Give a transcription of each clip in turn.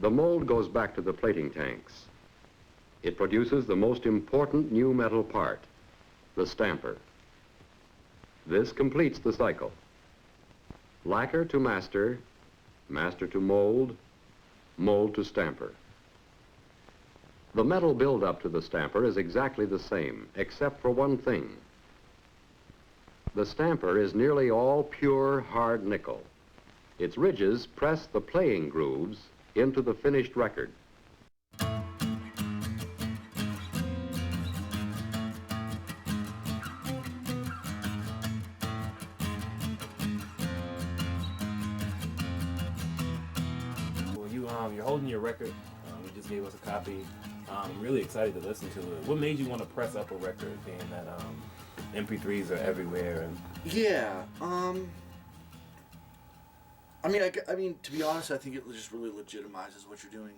The mold goes back to the plating tanks. It produces the most important new metal part, the stamper. This completes the cycle. Lacquer to master, master to mold, mold to stamper. The metal buildup to the stamper is exactly the same, except for one thing. The stamper is nearly all pure hard nickel. Its ridges press the playing grooves into the finished record. You're holding your record. You just gave us a copy. I'm really excited to listen to it. What made you want to press up a record, being that MP3s are everywhere? And yeah. I mean, to be honest, I think it just really legitimizes what you're doing.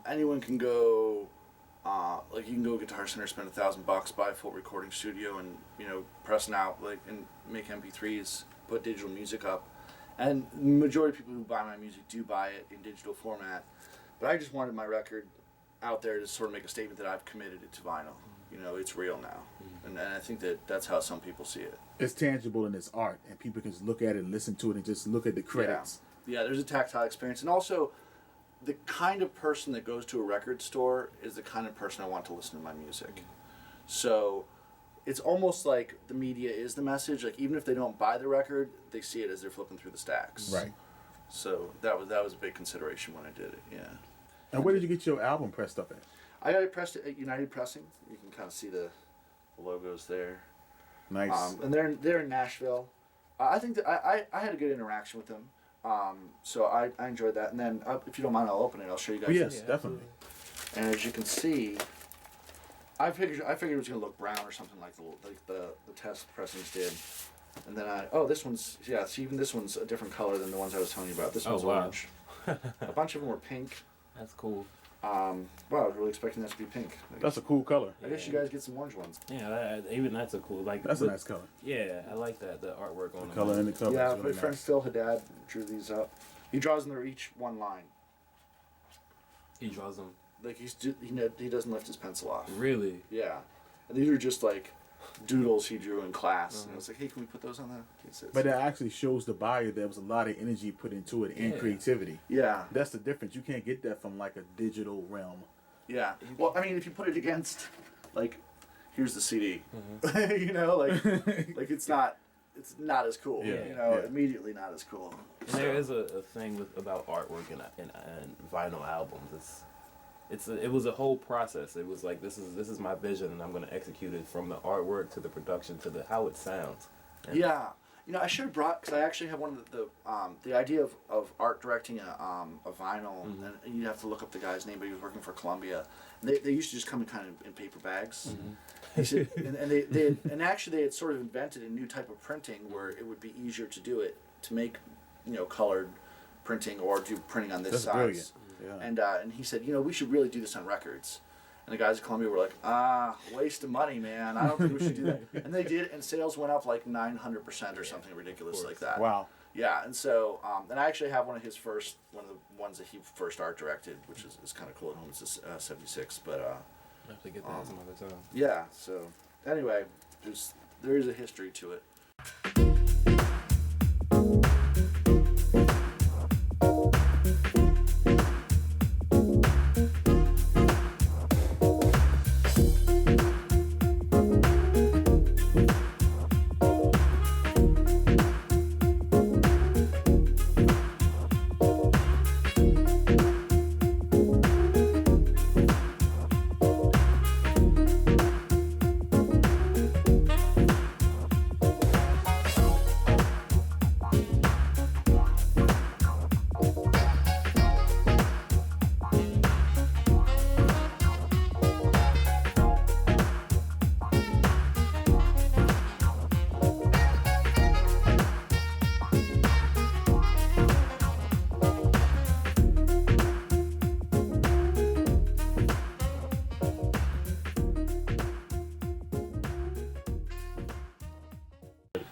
Anyone can go, like you can go Guitar Center, spend $1,000, buy a full recording studio, and press out and make MP3s, put digital music up. And the majority of people who buy my music do buy it in digital format. But I just wanted my record out there to sort of make a statement that I've committed it to vinyl. It's real now. And I think that's how some people see it. It's tangible and it's art, and people can just look at it and listen to it and just look at the credits. Yeah, there's a tactile experience. And also, the kind of person that goes to a record store is the kind of person I want to listen to my music. So it's almost like the media is the message. Like, even if they don't buy the record, they see it as they're flipping through the stacks. Right. So that was a big consideration when I did it. Yeah. And where did you get your album pressed up at? I got it pressed at United Pressing. You can kind of see the logos there. Nice. And they're in Nashville. I think that I had a good interaction with them. So I enjoyed that. And then if you don't mind, I'll open it. I'll show you guys. Yes, definitely. And as you can see, I figured it was gonna look brown or something like the test pressings did. And then this one's see, even this one's a different color than the ones I was telling you about. This one's orange. A bunch of them were pink. That's cool. Wow, I was really expecting that to be pink. That's a cool color. I guess you guys get some orange ones. Yeah, even that's a cool. That's a nice color. Yeah, I like that. The artwork on the color and the color. Yeah, really my friend Phil Haddad drew these up. He draws them. They're each one line. He draws them. Like he doesn't lift his pencil off. Really? Yeah, and these are just like doodles he drew in class. And I was like, hey, can we put those on the? But that actually shows the buyer there was a lot of energy put into it and creativity. Yeah, that's the difference. You can't get that from like a digital realm. Yeah. Well, I mean, if you put it against, like, here's the CD. Like it's not as cool. Yeah. Immediately not as cool. And there is a thing about artwork and vinyl albums. It was a whole process. It was like this is my vision, and I'm going to execute it from the artwork to the production to how it sounds. And yeah, I should have brought, because I actually have one of the idea of art directing a vinyl, and you'd have to look up the guy's name, but he was working for Columbia. And they used to just come in kind of in paper bags. He said, and actually they had sort of invented a new type of printing where it would be easier to do it, to make colored printing or do printing on this That's size. Brilliant. Yeah. And he said, we should really do this on records. And the guys at Columbia were like, waste of money, man. I don't think we should do that. And they did, and sales went up like 900% or something ridiculous like that. Wow. Yeah, and so, and I actually have one of the ones that he first art directed, which is kind of cool at home. It's a 76, but I have to get that some other time. Yeah. So anyway, there is a history to it.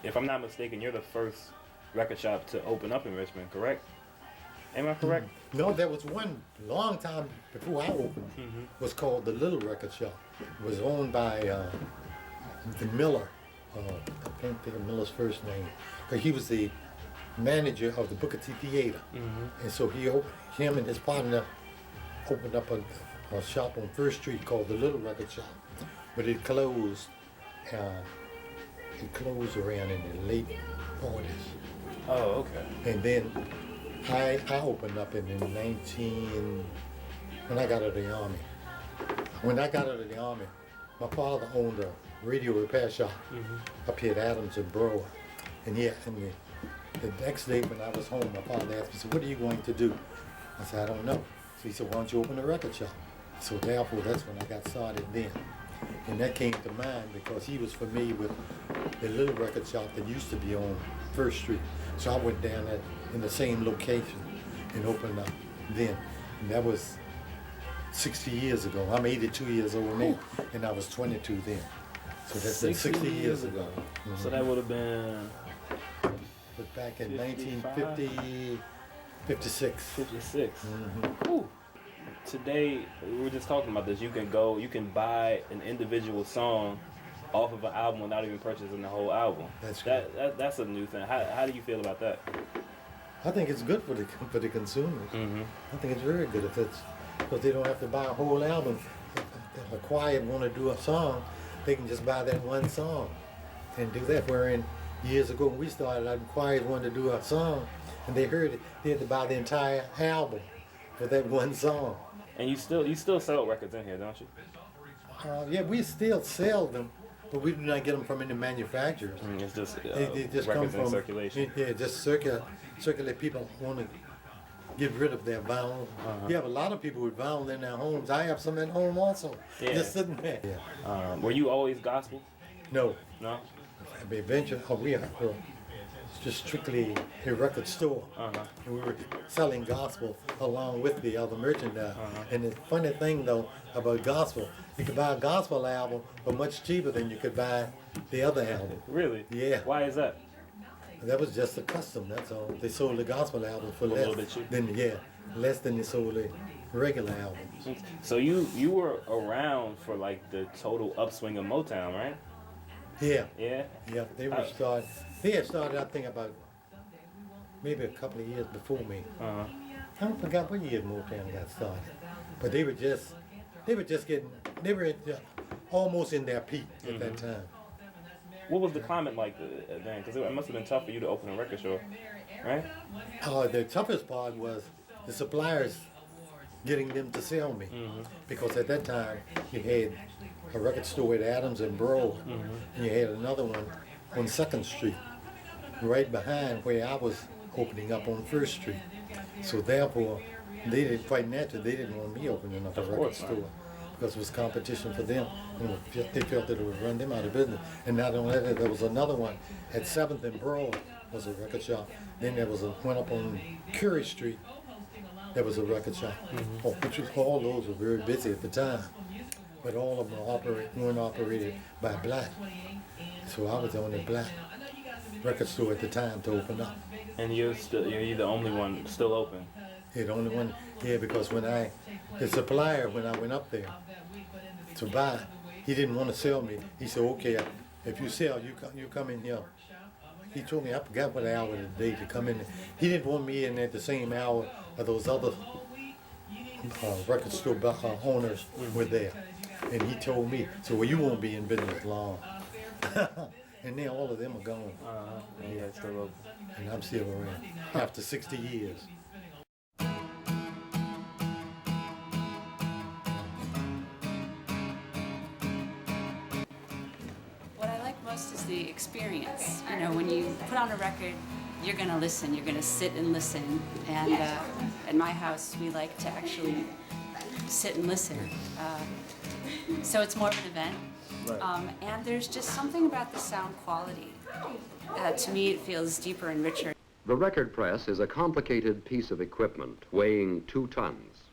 If I'm not mistaken, you're the first record shop to open up in Richmond, correct? Am I correct? No, there was one long time before I opened. Was called the Little Record Shop. It was owned by the Miller. I can't think of Miller's first name, because he was the manager of the Booker T Theater, and so him and his partner opened up a shop on First Street called the Little Record Shop, but it closed. It closed around in the late 40s. Oh, okay. And then I opened up when I got out of the Army. When I got out of the Army, my father owned a radio repair shop up here at Adams and Broad. And the next day when I was home, my father asked me, so what are you going to do? I said, I don't know. So he said, why don't you open a record shop? So therefore, that's when I got started then. And that came to mind because he was familiar with the little record shop that used to be on First Street. So I went down there in the same location and opened up then. And that was 60 years ago. I'm 82 years old now, and I was 22 then. So that's been 60 years ago. So that would have been But back in 1950, 56. 56. Ooh. Today, we were just talking about this. You can buy an individual song off of an album without even purchasing the whole album. That's a new thing. How do you feel about that? I think it's good for the consumers. I think it's very good because they don't have to buy a whole album. If a choir want to do a song, they can just buy that one song and do that. Wherein years ago when we started, our choirs wanted to do a song, and they heard it, they had to buy the entire album for that one song. And you still sell records in here, don't you? Yeah, we still sell them, but we do not get them from any manufacturers. It's just They just records come in from circulation. Yeah, just circulate. People want to get rid of their vinyl. You have a lot of people with vinyl in their homes. I have some at home also, just sitting there. Yeah. Were you always gospel? No, No. eventually we are just strictly a record store. And we were selling gospel along with the other merchandise. And the funny thing though about gospel, you could buy a gospel album for much cheaper than you could buy the other album. Really? Yeah. Why is that? That was just a custom, that's all. They sold the gospel album for A less little bit cheaper. less than they sold the regular albums. So you were around for like the total upswing of Motown, right? Yeah. Yeah. Yeah, they had started I think about maybe a couple of years before me. I don't forgot what year Motown got started. But they were almost in their peak at that time. What was the climate like then? Because it must have been tough for you to open a record store, right? The toughest part was the suppliers getting them to sell me. Because at that time you had a record store at Adams and Broad, and you had another one on 2nd Street, right behind where I was opening up on First Street. So therefore, they didn't want me opening up a record store because it was competition for them, and they felt that it would run them out of business. And not only that, there was another one at 7th and Broad was a record shop. Then there was one up on Curry Street. There was a record shop. All those were very busy at the time. But all of them weren't operated by black. So I was the only black record store at the time to open up. And you're the only one still open. Yeah, the only one, because the supplier, when I went up there to buy, he didn't want to sell me. He said, okay, if you sell, you come in here. He told me, I forgot what hour of the day to come in. He didn't want me in at the same hour of those other record store owners were there. And he told me, so well, you won't be in business long. And then all of them are gone. And you guys still open. And I'm still around after 60 years. What I like most is the experience. You know, when you put on a record, you're going to listen. You're going to sit and listen. And at my house, we like to actually sit and listen. So it's more of an event. And there's just something about the sound quality. To me, it feels deeper and richer. The record press is a complicated piece of equipment weighing 2 tons.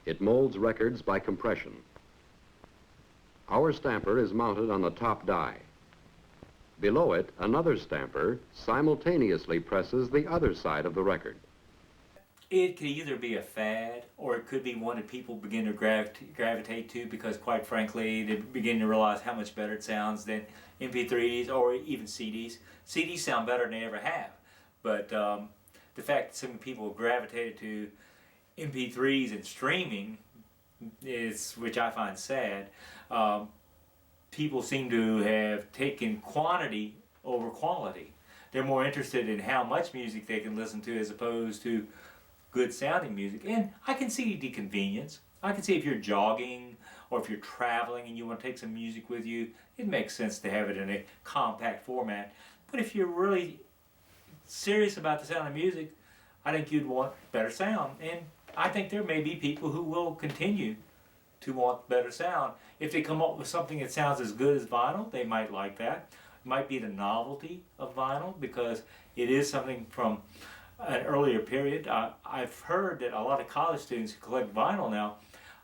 It molds records by compression. Our stamper is mounted on the top die. Below it, another stamper simultaneously presses the other side of the record. It could either be a fad, or it could be one that people begin to gravitate to because, quite frankly, they begin to realize how much better it sounds than MP3s or even CDs. CDs sound better than they ever have, but the fact that some people have gravitated to MP3s and streaming is, which I find sad. People seem to have taken quantity over quality. They're more interested in how much music they can listen to as opposed to good sounding music. And I can see the convenience. I can see if you're jogging or if you're traveling and you want to take some music with you, it makes sense to have it in a compact format. But if you're really serious about the sound of music, I think you'd want better sound. And I think there may be people who will continue to want better sound. If they come up with something that sounds as good as vinyl, they might like that. It might be the novelty of vinyl because it is something from an earlier period. I've heard that a lot of college students who collect vinyl now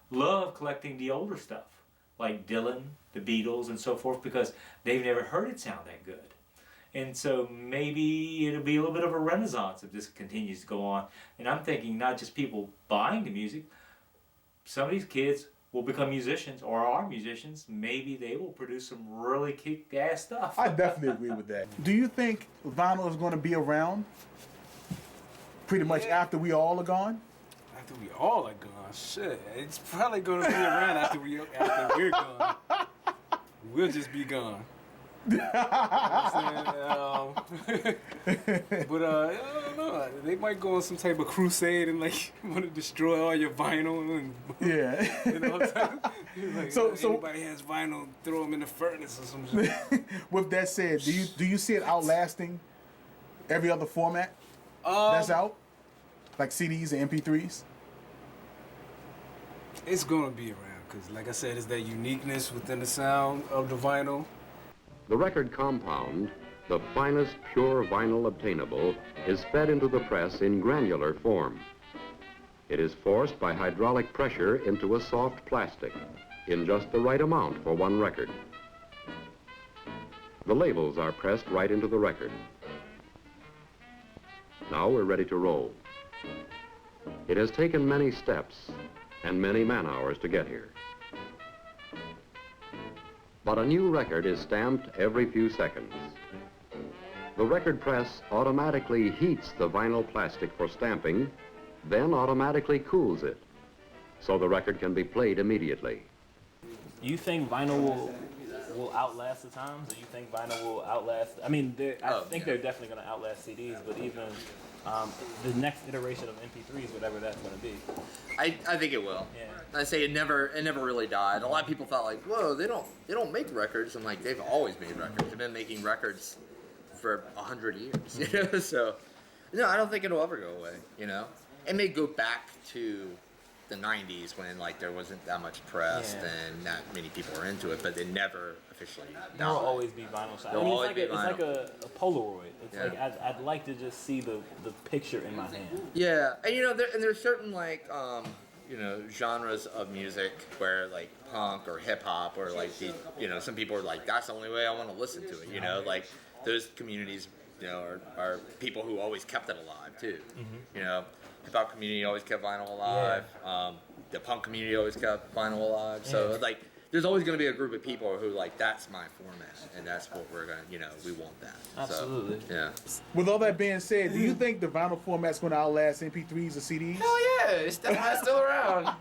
love collecting the older stuff, like Dylan, the Beatles, and so forth, because they've never heard it sound that good. And so maybe it'll be a little bit of a renaissance if this continues to go on. And I'm thinking not just people buying the music, some of these kids will become musicians or are musicians. Maybe they will produce some really kick-ass stuff. I definitely agree with that. Do you think vinyl is going to be around pretty much after we all are gone? After we all are gone, shit, it's probably gonna be around after we're gone. We'll just be gone. You know what I'm saying? But I don't know. They might go on some type of crusade and like want to destroy all your vinyl and Yeah. you know what I'm saying? Like, So anybody has vinyl, throw them in the furnace or some shit. with that said, do you see it outlasting every other format that's out, like CDs and MP3s? It's gonna be around because, like I said, it's that uniqueness within the sound of the vinyl. The record compound, the finest pure vinyl obtainable, is fed into the press in granular form. It is forced by hydraulic pressure into a soft plastic in just the right amount for one record. The labels are pressed right into the record. Now we're ready to roll. It has taken many steps and many man-hours to get here. But a new record is stamped every few seconds. The record press automatically heats the vinyl plastic for stamping, then automatically cools it, so the record can be played immediately. You think vinyl will outlast the times? Or you think vinyl will outlast? I mean, I think they're definitely going to outlast CDs, but even the next iteration of MP3s, whatever that's going to be. I think it will. Yeah. I say it never really died. A lot of people thought like, whoa, they don't make records. I'm like, they've always made records. They've been making records for 100 years. You know, so no, I don't think it'll ever go away. You know, it may go back to the 90s when like there wasn't that much press and not many people were into it, but they never officially died. There will always be vinyl shots. I mean, it's like a Polaroid. It's like I'd like to just see the picture in my hand. Yeah, and you know, there's certain like you know, genres of music where like punk or hip hop or like the, you know, some people are like, that's the only way I want to listen to it. You know, like those communities, you know, are people who always kept it alive too. Mm-hmm. You know, hip hop community always kept vinyl alive. Yeah. The punk community always kept vinyl alive. So like, there's always going to be a group of people who like, that's my format, and that's what we're gonna, you know, we want that. Absolutely. So, yeah. With all that being said, do you think the vinyl format's going to outlast MP3s or CDs? Hell yeah, it's definitely still around.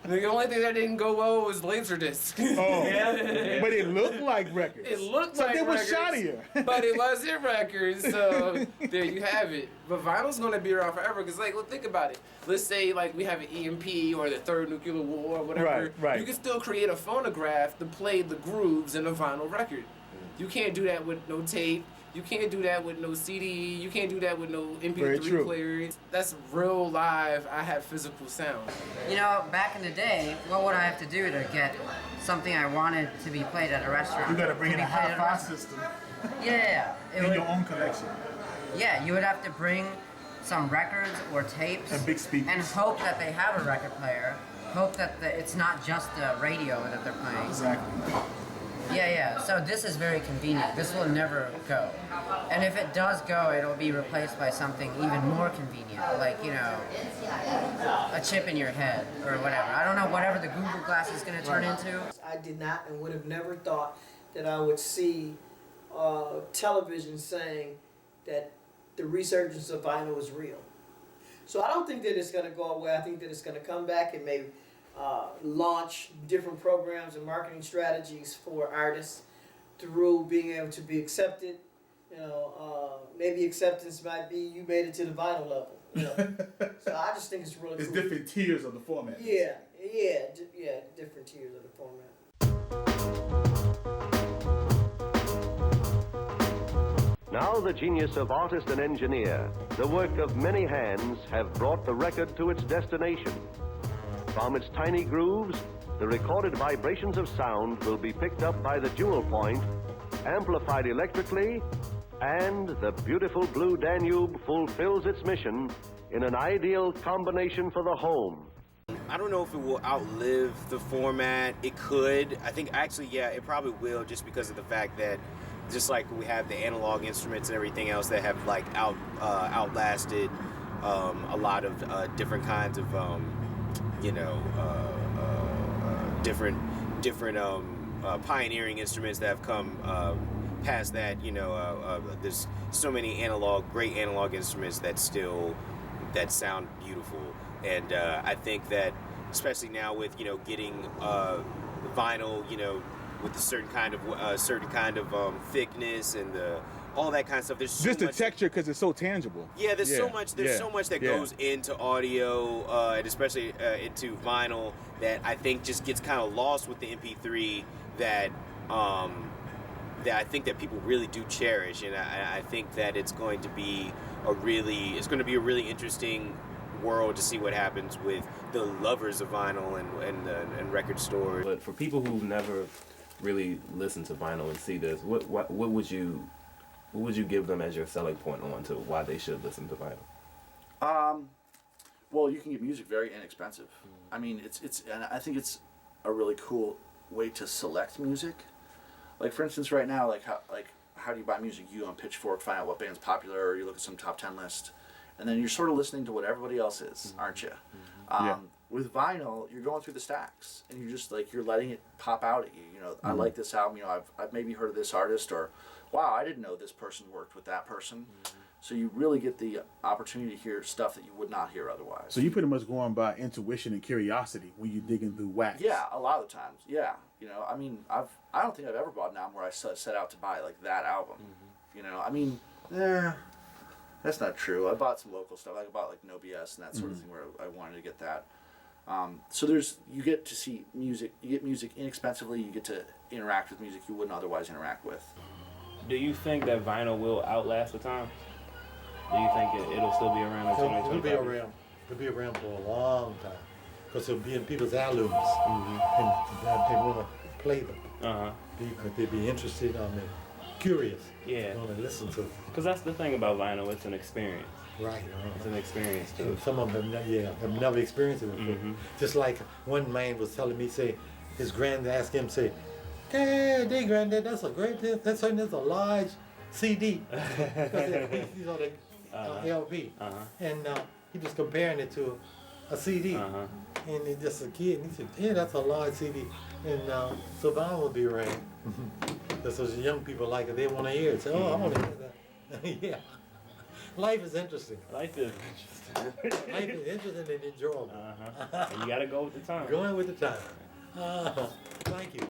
The only thing that didn't go well was Laserdisc. Oh, yeah. But it looked like records. It looked so like they were records, shinier. but it wasn't records, so there you have it. But vinyl's gonna be around forever, because like, look, think about it. Let's say like we have an EMP or the third nuclear war or whatever. Right. You can still create a phonograph to play the grooves in a vinyl record. You can't do that with no tape. You can't do that with no CD. You can't do that with no MP3 players. That's real live. I have physical sound. You know, back in the day, what would I have to do to get something I wanted to be played at a restaurant? You got to bring in a hi-fi system. Yeah. In your own collection. Yeah, you would have to bring some records or tapes. And big speakers. And hope that they have a record player. Hope that it's not just the radio that they're playing. Exactly. Yeah. So this is very convenient. This will never go. And if it does go, it'll be replaced by something even more convenient, like, you know, a chip in your head or whatever. I don't know, whatever the Google Glass is going to turn into. I did not and would have never thought that I would see television saying that the resurgence of vinyl is real. So I don't think that it's going to go away. I think that it's going to come back and maybe launch different programs and marketing strategies for artists through being able to be accepted. You know, maybe acceptance might be you made it to the vinyl level. You know? So I just think it's really It's cool. different tiers of the format. Yeah, different tiers of the format. Now the genius of artist and engineer, the work of many hands, have brought the record to its destination. From its tiny grooves, the recorded vibrations of sound will be picked up by the jewel point, amplified electrically, and the beautiful blue Danube fulfills its mission in an ideal combination for the home. I don't know if it will outlive the format. It could. I think actually, yeah, it probably will, just because of the fact that just like we have the analog instruments and everything else that have like outlasted a lot of different kinds of different pioneering instruments that have come past that. There's so many great analog instruments that sound beautiful, and I think that especially now with getting vinyl, with a certain kind of thickness and all that kind of stuff. There's so Just the much texture because it's so tangible. Yeah, there's so much that goes into audio and especially into vinyl that I think just gets kind of lost with the MP3 that I think that people really do cherish, and I think that it's going to be a really interesting world to see what happens with the lovers of vinyl and record stores. But for people who've never really listened to vinyl and see this, what would you give them as your selling point on to why they should listen to vinyl? Well, you can get music very inexpensive. I mean, it's and I think it's a really cool way to select music. Like for instance, right now, how do you buy music? You go on Pitchfork, find out what band's popular, or you look at some top 10 list, and then you're sort of listening to what everybody else is, aren't you? With vinyl, you're going through the stacks, and you're just you're letting it pop out at you. I like this album. I've maybe heard of this artist, or wow, I didn't know this person worked with that person. So you really get the opportunity to hear stuff that you would not hear otherwise. So you pretty much going by intuition and curiosity when you're digging through wax. Yeah, a lot of the times. Yeah, I mean, I don't think I've ever bought an album where I set out to buy that album. I mean, that's not true. I bought some local stuff. I bought No BS and that sort of thing where I wanted to get that. So you get to see music. You get music inexpensively. You get to interact with music you wouldn't otherwise interact with. Do you think that vinyl will outlast the time? Do you think it'll still be around in 2025? It'll be around. It'll be around for a long time because it'll be in people's albums, and they want to play them. They'd be interested. Curious. Yeah. Want to listen to. Because that's the thing about vinyl. It's an experience. Right. It's an experience too. And some of them, have never experienced it before. Just like one man was telling me, say, his granddad asked him, say, "Hey, granddad, that's a large CD." Because he's on the LP. And he was comparing it to a CD. And he's just a kid, and he said, "Yeah, that's a large CD." And so vinyl will be around. Because those young people like it, they want to hear it. Say, "Oh, I want to hear that." Yeah. Life is interesting. Life is interesting and enjoyable. And you got to go with the time. Going with the time. Thank you.